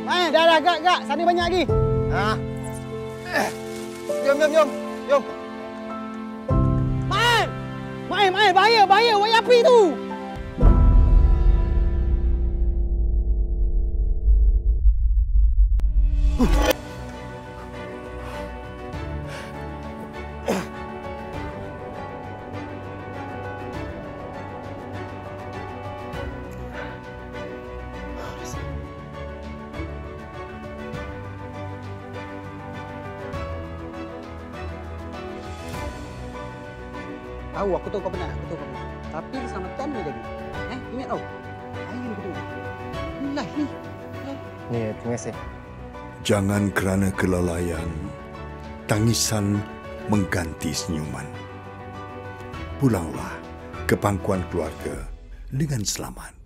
Main. Dah, gak. Sana banyak lagi. Ha? Jom. Main. Bahaya. Wayar api tu. Tahu aku tahu kau penat. Tapi keselamatan ni lagi. Ingat tau. Bahaya betul. Ilahi. Ya, terima kasih. Jangan kerana kelalaian, tangisan mengganti senyuman. Pulanglah ke pangkuan keluarga dengan selamat.